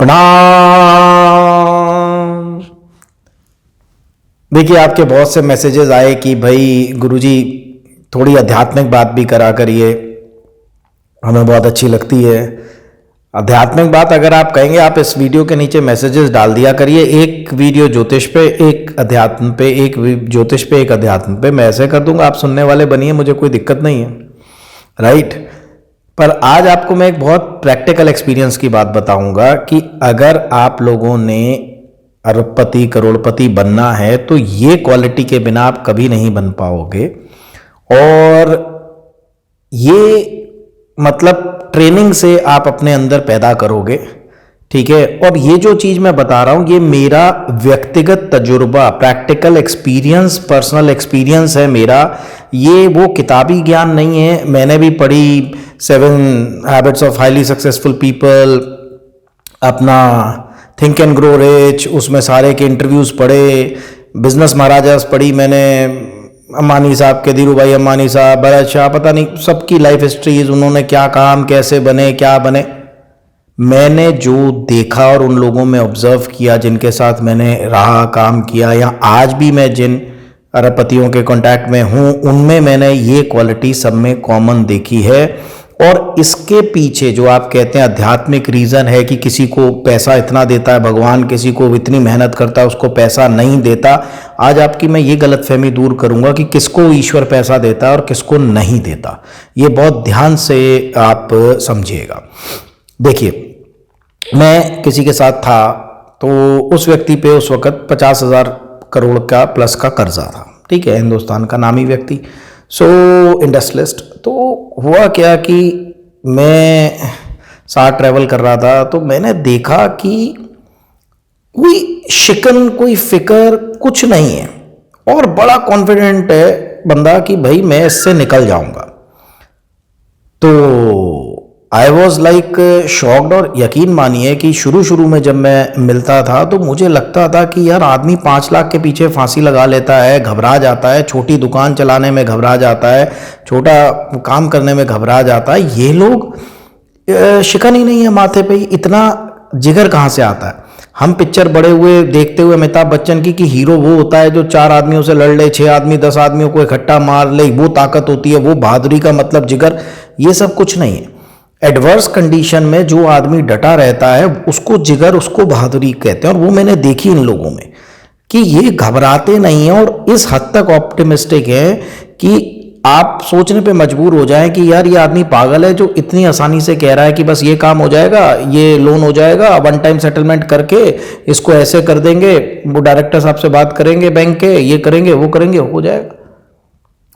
प्रणाम। देखिए, आपके बहुत से मैसेजेस आए कि भाई गुरुजी थोड़ी आध्यात्मिक बात भी करा करिए, हमें बहुत अच्छी लगती है। आध्यात्मिक बात अगर आप कहेंगे, आप इस वीडियो के नीचे मैसेजेस डाल दिया करिए, एक वीडियो ज्योतिष पे, एक अध्यात्म पे, एक ज्योतिष पे, एक अध्यात्म पे। मैं ऐसे कर दूंगा, आप सुनने वाले बनिए, मुझे कोई दिक्कत नहीं है, राइट। पर आज आपको मैं एक बहुत प्रैक्टिकल एक्सपीरियंस की बात बताऊंगा कि अगर आप लोगों ने अरबपति करोड़पति बनना है तो ये क्वालिटी के बिना आप कभी नहीं बन पाओगे। और ये मतलब ट्रेनिंग से आप अपने अंदर पैदा करोगे, ठीक है। और ये जो चीज मैं बता रहा हूं, ये मेरा व्यक्तिगत तजुर्बा, प्रैक्टिकल एक्सपीरियंस, पर्सनल एक्सपीरियंस है मेरा। ये वो किताबी ज्ञान नहीं है। मैंने भी पढ़ी 7 habits of highly successful people, अपना थिंक एंड ग्रो रिच, उसमें सारे के इंटरव्यूज पढ़े, बिजनेस महाराजास पढ़ी मैंने, अंबानी साहब के, धीरू भाई अंबानी साहब, भरत शाह, पता नहीं सबकी लाइफ हिस्ट्रीज, उन्होंने क्या काम, कैसे बने, क्या बने। मैंने जो देखा और उन लोगों में ऑब्जर्व किया जिनके साथ मैंने रहा, काम किया, या आज भी मैं जिन अरबपतियों के कांटेक्ट में हूं, उनमें मैंने ये क्वालिटी सब में कॉमन देखी है। और इसके पीछे जो आप कहते हैं आध्यात्मिक रीजन है कि किसी को पैसा इतना देता है भगवान, किसी को इतनी मेहनत करता है उसको पैसा नहीं देता, आज आपकी मैं ये गलतफहमी दूर करूंगा कि किसको ईश्वर पैसा देता है और किसको नहीं देता। ये बहुत ध्यान से आप समझिएगा। देखिए, मैं किसी के साथ था तो उस व्यक्ति पे उस वक्त 50,000 करोड़ का प्लस का कर्जा था, ठीक है, हिंदुस्तान का नामी व्यक्ति, सो इंडस्ट्रियलिस्ट। तो हुआ क्या कि मैं साथ ट्रैवल कर रहा था तो मैंने देखा कि कोई शिकन, कोई फिक्र कुछ नहीं है, और बड़ा कॉन्फिडेंट है बंदा कि भाई मैं इससे निकल जाऊंगा। तो आई वॉज लाइक शॉक्ड। और यकीन मानिए कि शुरू शुरू में जब मैं मिलता था तो मुझे लगता था कि यार आदमी 5 लाख के पीछे फांसी लगा लेता है, घबरा जाता है, छोटी दुकान चलाने में घबरा जाता है, छोटा काम करने में घबरा जाता है। ये लोग शिकन ही नहीं है माथे पे, इतना जिगर कहाँ से आता है। हम पिक्चर बड़े हुए देखते हुए अमिताभ बच्चन की कि हीरो वो होता है जो 4 आदमियों से लड़ ले, 6 आदमी 10 आदमियों को इकट्ठा मार ले, वो ताकत होती है, वो बहादुरी का मतलब जिगर। ये सब कुछ नहीं है। एडवर्स कंडीशन में जो आदमी डटा रहता है उसको जिगर, उसको बहादुरी कहते हैं। और वो मैंने देखी इन लोगों में कि ये घबराते नहीं हैं और इस हद तक ऑप्टिमिस्टिक है कि आप सोचने पे मजबूर हो जाएं कि यार ये आदमी पागल है जो इतनी आसानी से कह रहा है कि बस ये काम हो जाएगा, ये लोन हो जाएगा, 1 टाइम सेटलमेंट करके इसको ऐसे कर देंगे, वो डायरेक्टर साहब से बात करेंगे बैंक के, ये करेंगे वो करेंगे, हो जाएगा।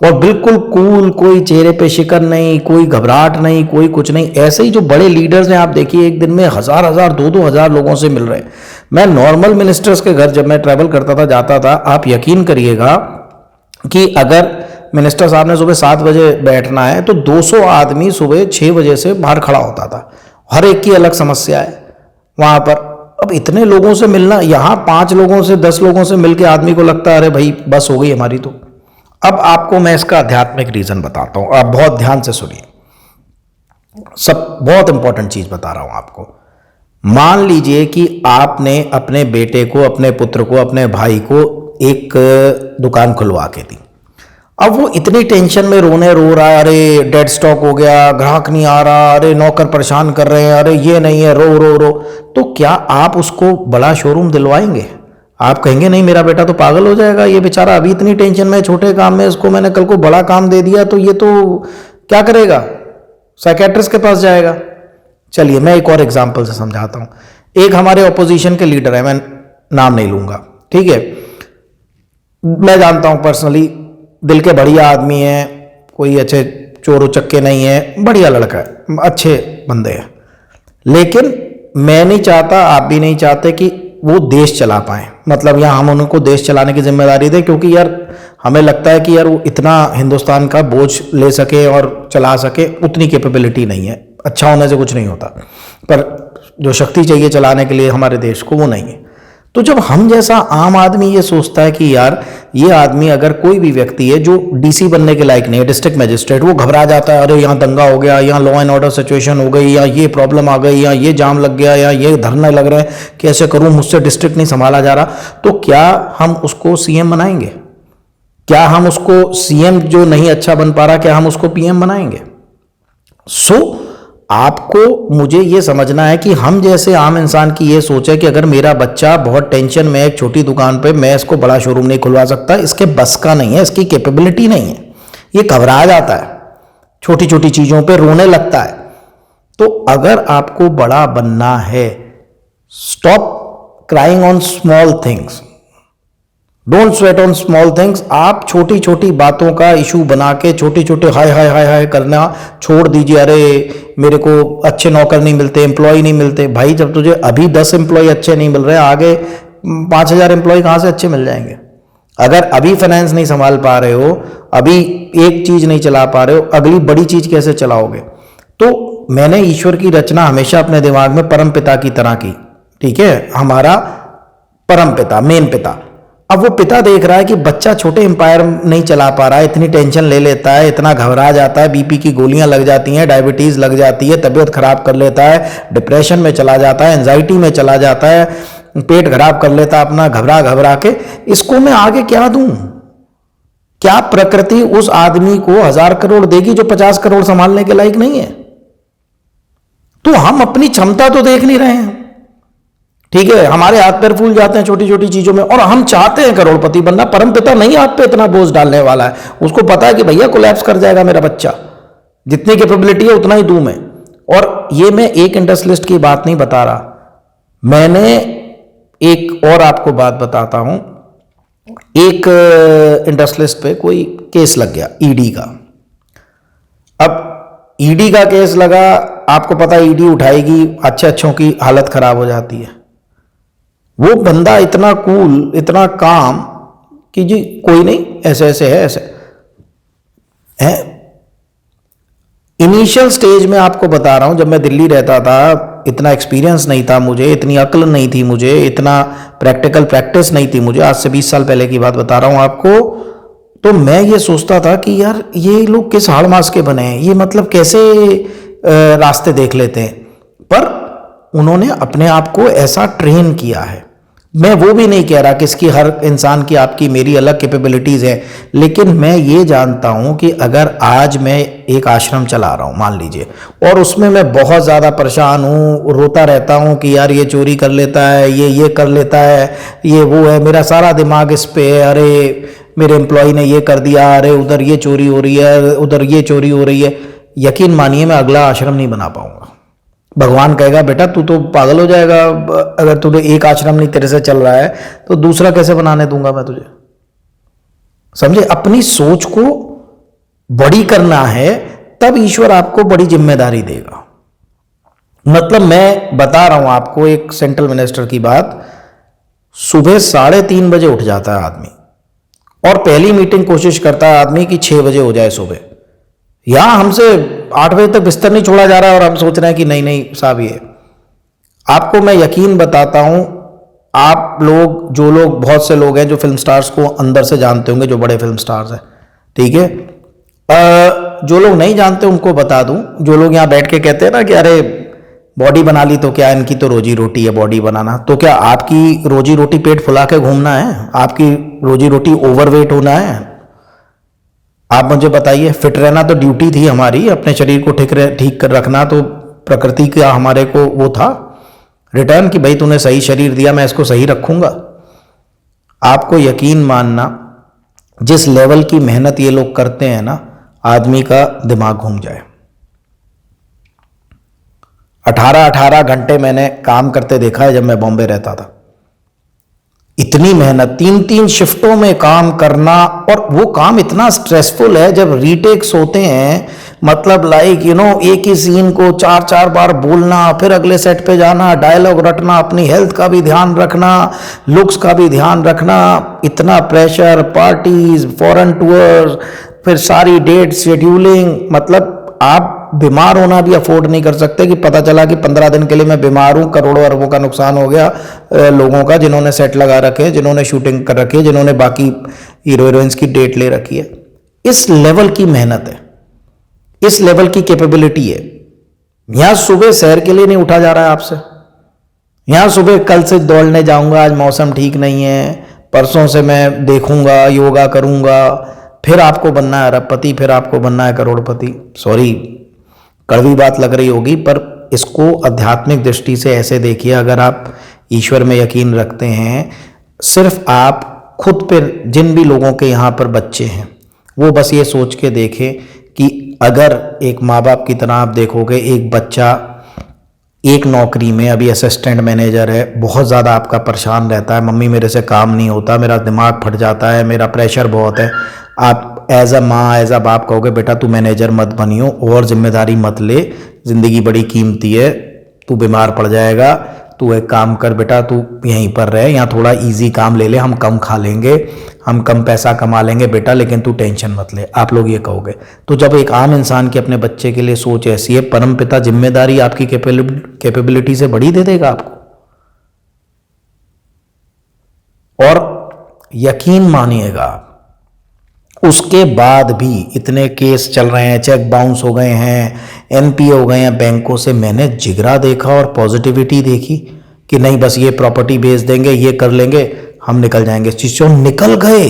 और बिल्कुल कूल, कोई चेहरे पे शिकन नहीं, कोई घबराहट नहीं, कोई कुछ नहीं। ऐसे ही जो बड़े लीडर्स हैं, आप देखिए एक दिन में 1,000 2,000 लोगों से मिल रहे हैं। मैं नॉर्मल मिनिस्टर्स के घर जब मैं ट्रैवल करता था, जाता था, आप यकीन करिएगा कि अगर मिनिस्टर साहब ने सुबह 7 बजे बैठना है तो 200 आदमी सुबह 6 बजे से बाहर खड़ा होता था। हर एक की अलग समस्या है वहां पर। अब इतने लोगों से मिलना, यहाँ 5 लोगों से 10 लोगों से मिलकर आदमी को लगता है अरे भाई बस हो गई हमारी। तो अब आपको मैं इसका आध्यात्मिक रीजन बताता हूं, आप बहुत ध्यान से सुनिए। सब बहुत इंपॉर्टेंट चीज बता रहा हूं आपको। मान लीजिए कि आपने अपने बेटे को, अपने पुत्र को, अपने भाई को एक दुकान खुलवा के दी। अब वो इतनी टेंशन में रो रहा है, अरे डेड स्टॉक हो गया, ग्राहक नहीं आ रहा, अरे नौकर परेशान कर रहे हैं, अरे ये नहीं है, रो रो रो। तो क्या आप उसको बड़ा शोरूम दिलवाएंगे? आप कहेंगे नहीं, मेरा बेटा तो पागल हो जाएगा, ये बेचारा अभी इतनी टेंशन में, छोटे काम में, इसको मैंने कल को बड़ा काम दे दिया तो ये तो क्या करेगा, साइकेट्रिस्ट के पास जाएगा। चलिए मैं एक और एग्जांपल से समझाता हूं। एक हमारे ऑपोजिशन के लीडर है, मैं नाम नहीं लूंगा, ठीक है, मैं जानता हूं पर्सनली, दिल के बढ़िया आदमी है, कोई अच्छे चोर उचक्के नहीं है, बढ़िया लड़का है, अच्छे बंदे हैं। लेकिन मैं नहीं चाहता, आप भी नहीं चाहते कि वो देश चला पाए, मतलब यहाँ हम उनको देश चलाने की जिम्मेदारी दें, क्योंकि यार हमें लगता है कि यार वो इतना हिंदुस्तान का बोझ ले सके और चला सके, उतनी कैपेबिलिटी नहीं है। अच्छा होने से कुछ नहीं होता, पर जो शक्ति चाहिए चलाने के लिए हमारे देश को, वो नहीं है। तो जब हम जैसा आम आदमी ये सोचता है कि यार ये आदमी, अगर कोई भी व्यक्ति है जो डीसी बनने के लायक नहीं है, डिस्ट्रिक्ट मजिस्ट्रेट, वो घबरा जाता है, अरे यहाँ दंगा हो गया, यहाँ लॉ एंड ऑर्डर सिचुएशन हो गई, या ये प्रॉब्लम आ गई, या ये जाम लग गया, या ये धरने लग रहे हैं, कैसे करूं, मुझसे डिस्ट्रिक्ट नहीं संभाला जा रहा, तो क्या हम उसको सीएम बनाएंगे? क्या हम उसको सीएम जो नहीं अच्छा बन पा रहा, क्या हम उसको पीएम बनाएंगे? आपको मुझे ये समझना है कि हम जैसे आम इंसान की ये सोच है कि अगर मेरा बच्चा बहुत टेंशन में है एक छोटी दुकान पे, मैं इसको बड़ा शोरूम नहीं खुलवा सकता, इसके बस का नहीं है, इसकी कैपेबिलिटी नहीं है, ये घबरा जाता है, छोटी छोटी चीजों पे रोने लगता है। तो अगर आपको बड़ा बनना है, stop crying on small things, don't sweat on small things. आप छोटी छोटी बातों का इशू बना के छोटे छोटे हाय हाय हाय हाय करना छोड़ दीजिए। अरे मेरे को अच्छे नौकर नहीं मिलते, एम्प्लॉय नहीं मिलते। भाई जब तुझे अभी 10 एम्प्लॉय अच्छे नहीं मिल रहे, आगे 5,000 एम्प्लॉय कहाँ से अच्छे मिल जाएंगे? अगर अभी फाइनेंस नहीं संभाल पा रहे हो, अभी एक चीज नहीं चला पा रहे हो, अगली बड़ी चीज कैसे चलाओगे? तो मैंने ईश्वर की रचना हमेशा अपने दिमाग में परम पिता की तरह की, ठीक है, हमारा परम पिता, मेन पिता। अब वो पिता देख रहा है कि बच्चा छोटे एम्पायर नहीं चला पा रहा है, इतनी टेंशन ले लेता है, इतना घबरा जाता है, बीपी की गोलियां लग जाती हैं, डायबिटीज लग जाती है, तबीयत खराब कर लेता है, डिप्रेशन में चला जाता है, एंजाइटी में चला जाता है, पेट खराब कर लेता है अपना घबरा घबरा के। इसको मैं आगे क्या दूं? क्या प्रकृति उस आदमी को 1,000 करोड़ देगी जो 50 करोड़ संभालने के लायक नहीं है? तो हम अपनी क्षमता तो देख नहीं रहे हैं, ठीक है, हमारे हाथ पैर फूल जाते हैं छोटी छोटी चीजों में, और हम चाहते हैं करोड़पति बनना। परमपिता नहीं आप पे इतना बोझ डालने वाला है, उसको पता है कि भैया कोलैप्स कर जाएगा मेरा बच्चा, जितनी कैपेबिलिटी है उतना ही दूं मैं। और ये मैं एक इंडस्ट्रियलिस्ट की बात नहीं बता रहा, मैंने एक और आपको बात बताता हूं। एक इंडस्ट्रियलिस्ट पे कोई केस लग गया ईडी का। अब ईडी का केस लगा, आपको पता है ईडी उठाएगी, अच्छे अच्छों की हालत खराब हो जाती है। वो बंदा इतना कूल, इतना काम कि जी कोई नहीं, ऐसे ऐसे है, ऐसे है। इनिशियल स्टेज में आपको बता रहा हूं, जब मैं दिल्ली रहता था, इतना एक्सपीरियंस नहीं था मुझे, इतनी अक्ल नहीं थी मुझे, इतना प्रैक्टिकल प्रैक्टिस नहीं थी मुझे, आज से 20 साल पहले की बात बता रहा हूं आपको। तो मैं ये सोचता था कि यार ये लोग किस हाड़ मास के बने हैं, ये मतलब कैसे रास्ते देख लेते हैं। पर उन्होंने अपने आप को ऐसा ट्रेन किया है। मैं वो भी नहीं कह रहा कि इसकी हर इंसान की आपकी मेरी अलग कैपेबिलिटीज है, लेकिन मैं ये जानता हूं कि अगर आज मैं एक आश्रम चला रहा हूं मान लीजिए, और उसमें मैं बहुत ज़्यादा परेशान हूं, रोता रहता हूं कि यार ये चोरी कर लेता है, ये कर लेता है, ये वो है, मेरा सारा दिमाग इस पे है, अरे मेरे एम्प्लॉय ने ये कर दिया, अरे उधर ये चोरी हो रही है, उधर ये चोरी हो रही है, यकीन मानिए मैं अगला आश्रम नहीं बना पाऊंगा। भगवान कहेगा बेटा तू तो पागल हो जाएगा, अगर तुझे एक आश्रम नहीं तेरे से चल रहा है तो दूसरा कैसे बनाने दूंगा मैं तुझे? समझे? अपनी सोच को बड़ी करना है, तब ईश्वर आपको बड़ी जिम्मेदारी देगा। मतलब मैं बता रहा हूं आपको एक सेंट्रल मिनिस्टर की बात, सुबह 3:30 बजे उठ जाता है आदमी, और पहली मीटिंग कोशिश करता है आदमी कि 6 बजे हो जाए सुबह। यहां हमसे 8 बजे तक बिस्तर नहीं छोड़ा जा रहा है और हम सोच रहे हैं कि नहीं नहीं साहब ये। आपको मैं यकीन बताता हूं, आप लोग, जो लोग, बहुत से लोग हैं जो फिल्म स्टार्स को अंदर से जानते होंगे, जो बड़े फिल्म स्टार्स हैं, ठीक है, जो लोग नहीं जानते उनको बता दूं, जो लोग यहां बैठ के कहते हैं ना कि अरे बॉडी बना ली तो क्या, इनकी तो रोजी रोटी है बॉडी बनाना, तो क्या आपकी रोजी रोटी पेट फुला के घूमना है? आपकी रोजी रोटी ओवरवेट होना है? आप मुझे बताइए। फिट रहना तो ड्यूटी थी हमारी, अपने शरीर को ठीक कर रखना तो प्रकृति का हमारे को वो था रिटर्न कि भाई तूने सही शरीर दिया, मैं इसको सही रखूंगा। आपको यकीन मानना, जिस लेवल की मेहनत ये लोग करते हैं ना, आदमी का दिमाग घूम जाए। 18 घंटे मैंने काम करते देखा है जब मैं बॉम्बे रहता था। इतनी मेहनत, 3 शिफ्टों में काम करना, और वो काम इतना स्ट्रेसफुल है जब रीटेक्स होते हैं, मतलब लाइक एक ही सीन को 4 बार बोलना, फिर अगले सेट पे जाना, डायलॉग रटना, अपनी हेल्थ का भी ध्यान रखना, लुक्स का भी ध्यान रखना, इतना प्रेशर, पार्टीज, फॉरेन टूर्स, फिर सारी डेट शेड्यूलिंग, मतलब आप बीमार होना भी अफोर्ड नहीं कर सकते कि पता चला कि 15 दिन के लिए मैं बीमार हूं, करोड़ों अरबों का नुकसान हो गया लोगों का, जिन्होंने सेट लगा रखे हैं, जिन्होंने शूटिंग कर रखी है, जिन्होंने बाकी हीरो हीरोइंस की डेट ले रखी है। इस लेवल की मेहनत है, इस लेवल की कैपेबिलिटी है। यहां सुबह सैर के लिए नहीं उठा जा रहा है आपसे, यहां सुबह कल से दौड़ने जाऊंगा, आज मौसम ठीक नहीं है, परसों से मैं देखूंगा, योगा करूंगा, फिर आपको बनना है अरबपति, फिर आपको बनना है करोड़पति। सॉरी, कड़वी बात लग रही होगी, पर इसको आध्यात्मिक दृष्टि से ऐसे देखिए। अगर आप ईश्वर में यकीन रखते हैं, सिर्फ आप खुद पर, जिन भी लोगों के यहाँ पर बच्चे हैं, वो बस ये सोच के देखें कि अगर एक माँ बाप की तरह आप देखोगे, एक बच्चा एक नौकरी में अभी असिस्टेंट मैनेजर है, बहुत ज़्यादा आपका परेशान रहता है, मम्मी मेरे से काम नहीं होता, मेरा दिमाग फट जाता है, मेरा प्रेशर बहुत है। आप एज अ माँ, एज अ बाप कहोगे बेटा तू मैनेजर मत बनियो और जिम्मेदारी मत ले, ज़िंदगी बड़ी कीमती है, तू बीमार पड़ जाएगा, तू एक काम कर बेटा, तू यहीं पर रहे, यहाँ थोड़ा इजी काम ले ले, हम कम खा लेंगे, हम कम पैसा कमा लेंगे बेटा, लेकिन तू टेंशन मत ले, आप लोग ये कहोगे। तो जब एक आम इंसान की अपने बच्चे के लिए सोच ऐसी है, परमपिता जिम्मेदारी आपकी कैपेबिलिटी से बड़ी दे देगा आपको। और यकीन मानिएगा, उसके बाद भी इतने केस चल रहे हैं, चेक बाउंस हो गए हैं, एनपीए हो गए हैं बैंकों से, मैंने जिगरा देखा और पॉजिटिविटी देखी कि नहीं बस ये प्रॉपर्टी बेच देंगे, ये कर लेंगे, हम निकल जाएंगे इस चीज से। निकल गए।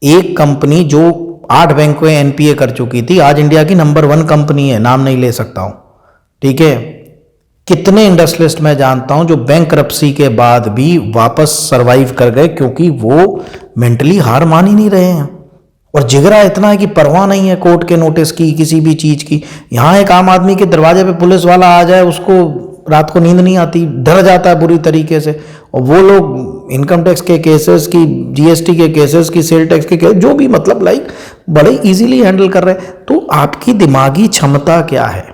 एक कंपनी जो 8 बैंकों में एनपीए कर चुकी थी, आज इंडिया की नंबर 1 कंपनी है, नाम नहीं ले सकता हूं, ठीक है। कितने इंडस्ट्रियलिस्ट मैं जानता हूं जो बैंकरप्सी के बाद भी वापस सरवाइव कर गए, क्योंकि वो मेंटली हार मान ही नहीं रहे हैं और जिगरा इतना है कि परवाह नहीं है कोर्ट के नोटिस की, किसी भी चीज की। यहां एक आम आदमी के दरवाजे पे पुलिस वाला आ जाए, उसको रात को नींद नहीं आती, डर जाता है बुरी तरीके से। और वो लोग इनकम टैक्स के केसेस की, जीएसटी के केसेस की, सेल टैक्स के केसेस, जो भी मतलब लाइक बड़े इजीली हैंडल कर रहे हैं। तो आपकी दिमागी क्षमता क्या है?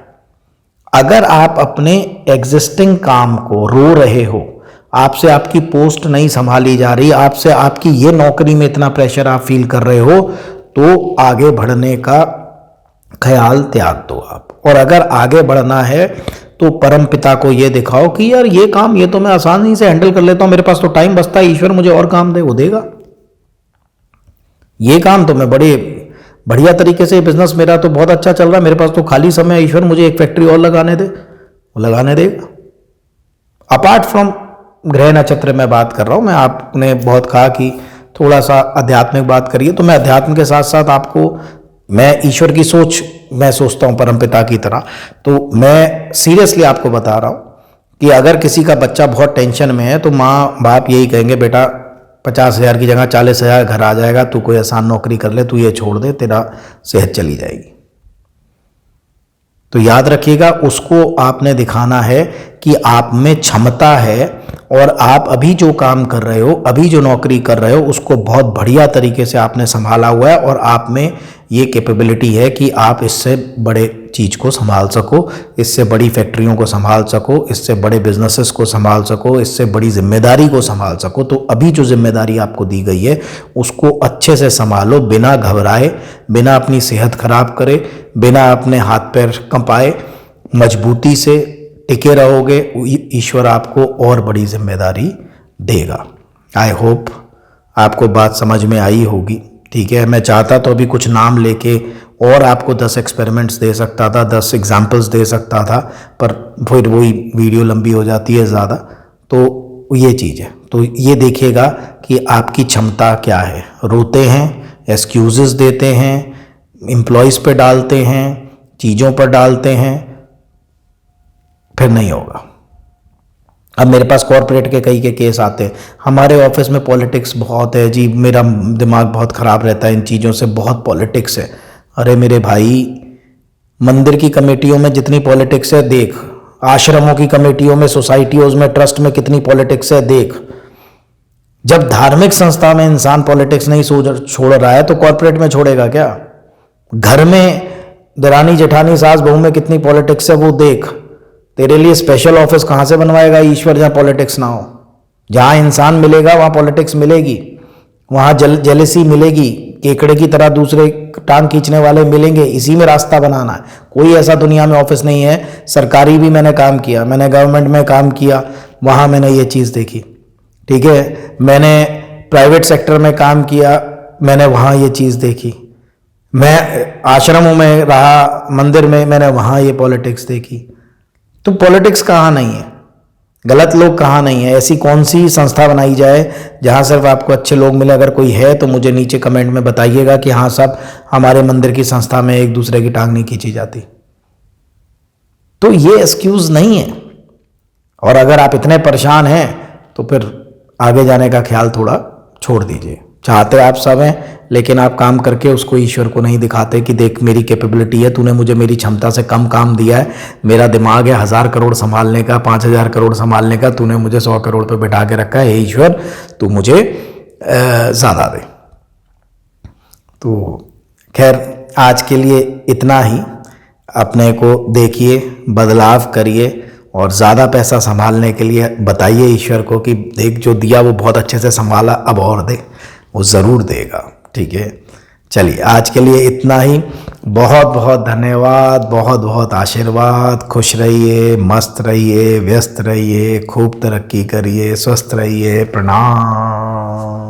अगर आप अपने एग्जिस्टिंग काम को रो रहे हो, आपसे आपकी पोस्ट नहीं संभाली जा रही, आपसे आपकी ये नौकरी में इतना प्रेशर आप फील कर रहे हो, तो आगे बढ़ने का ख्याल त्याग दो आप। और अगर आगे बढ़ना है तो परम पिता को ये दिखाओ कि यार ये काम, ये तो मैं आसानी से हैंडल कर लेता हूं, मेरे पास तो टाइम बचता है, ईश्वर मुझे और काम दे, वो देगा। ये काम तो मैं बड़े बढ़िया तरीके से, बिजनेस मेरा तो बहुत अच्छा चल रहा है, मेरे पास तो खाली समय है, ईश्वर मुझे एक फैक्ट्री और लगाने दे, वो लगाने देगा। अपार्ट फ्रॉम ग्रह नक्षत्र में बात कर रहा हूं मैं। आपने बहुत कहा कि थोड़ा सा आध्यात्मिक बात करिए, तो मैं अध्यात्म के साथ साथ आपको, मैं ईश्वर की सोच मैं सोचता हूं परमपिता की तरह। तो मैं सीरियसली आपको बता रहा हूं कि अगर किसी का बच्चा बहुत टेंशन में है, तो माँ बाप यही कहेंगे बेटा 50,000 की जगह 40,000 घर आ जाएगा, तू कोई आसान नौकरी कर ले, तू ये छोड़ दे, तेरा सेहत चली जाएगी। तो याद रखिएगा, उसको आपने दिखाना है कि आप में क्षमता है और आप अभी जो काम कर रहे हो, अभी जो नौकरी कर रहे हो, उसको बहुत बढ़िया तरीके से आपने संभाला हुआ है और आप में ये कैपेबिलिटी है कि आप इससे बड़े चीज़ को संभाल सको, इससे बड़ी फैक्ट्रियों को संभाल सको, इससे बड़े बिजनेसेस को संभाल सको, इससे बड़ी जिम्मेदारी को संभाल सको। तो अभी जो जिम्मेदारी आपको दी गई है उसको अच्छे से संभालो, बिना घबराए, बिना अपनी सेहत खराब करे, बिना अपने हाथ पैर कंपाए, मजबूती से टिके रहोगे, ईश्वर आपको और बड़ी जिम्मेदारी देगा। आई होप आपको बात समझ में आई होगी, ठीक है। मैं चाहता तो अभी कुछ नाम लेके और आपको 10 एक्सपेरिमेंट्स दे सकता था, 10 एग्जाम्पल्स दे सकता था, पर फिर वही वीडियो लंबी हो जाती है ज़्यादा। तो ये चीज़ है, तो ये देखिएगा कि आपकी क्षमता क्या है। रोते हैं, एक्सक्यूजेस देते हैं, एम्प्लॉयज़ पे डालते हैं, चीज़ों पर डालते हैं, फिर नहीं होगा। अब मेरे पास कॉर्पोरेट के कई के केस आते हैं, हमारे ऑफिस में पॉलिटिक्स बहुत है जी, मेरा दिमाग बहुत ख़राब रहता है इन चीज़ों से, बहुत पॉलिटिक्स है। अरे मेरे भाई, मंदिर की कमेटियों में जितनी पॉलिटिक्स है देख, आश्रमों की कमेटियों में, सोसाइटियों में, ट्रस्ट में कितनी पॉलिटिक्स है देख। जब धार्मिक संस्था में इंसान पॉलिटिक्स नहीं छोड़ रहा है तो कॉर्पोरेट में छोड़ेगा क्या? घर में दरानी जेठानी सास बहू में कितनी पॉलिटिक्स है वो देख। तेरे लिए स्पेशल ऑफिस कहाँ से बनवाएगा ईश्वर जहाँ पॉलिटिक्स ना हो? जहाँ इंसान मिलेगा वहाँ पॉलिटिक्स मिलेगी, वहाँ जेलेसी मिलेगी, केकड़े की तरह दूसरे टांग खींचने वाले मिलेंगे, इसी में रास्ता बनाना है। कोई ऐसा दुनिया में ऑफिस नहीं है। सरकारी भी मैंने काम किया, मैंने गवर्नमेंट में काम किया, वहाँ मैंने ये चीज़ देखी, ठीक है। मैंने प्राइवेट सेक्टर में काम किया, मैंने वहाँ ये चीज़ देखी। मैं आश्रमों में रहा, मंदिर में, मैंने वहाँ ये पॉलिटिक्स देखी। तो पॉलिटिक्स कहाँ नहीं है, गलत लोग कहाँ नहीं है। ऐसी कौन सी संस्था बनाई जाए जहाँ सिर्फ आपको अच्छे लोग मिले? अगर कोई है तो मुझे नीचे कमेंट में बताइएगा कि हाँ सब हमारे मंदिर की संस्था में एक दूसरे की टांग नहीं खींची जाती। तो ये एक्सक्यूज नहीं है। और अगर आप इतने परेशान हैं तो फिर आगे जाने का ख्याल थोड़ा छोड़ दीजिए। चाहते आप सब हैं, लेकिन आप काम करके उसको ईश्वर को नहीं दिखाते कि देख मेरी कैपेबिलिटी है, तूने मुझे मेरी क्षमता से कम काम दिया है, मेरा दिमाग है 1000 करोड़ संभालने का, 5000 करोड़ संभालने का, तूने मुझे 100 करोड़ पे बिठा के रखा है, हे ईश्वर तू मुझे ज़्यादा दे। तो खैर आज के लिए इतना ही। अपने को देखिए, बदलाव करिए और ज़्यादा पैसा संभालने के लिए बताइए ईश्वर को कि देख जो दिया वो बहुत अच्छे से संभाला, अब और दे, वो ज़रूर देगा, ठीक है। चलिए आज के लिए इतना ही। बहुत बहुत धन्यवाद, बहुत बहुत आशीर्वाद। खुश रहिए, मस्त रहिए, व्यस्त रहिए, खूब तरक्की करिए, स्वस्थ रहिए। प्रणाम।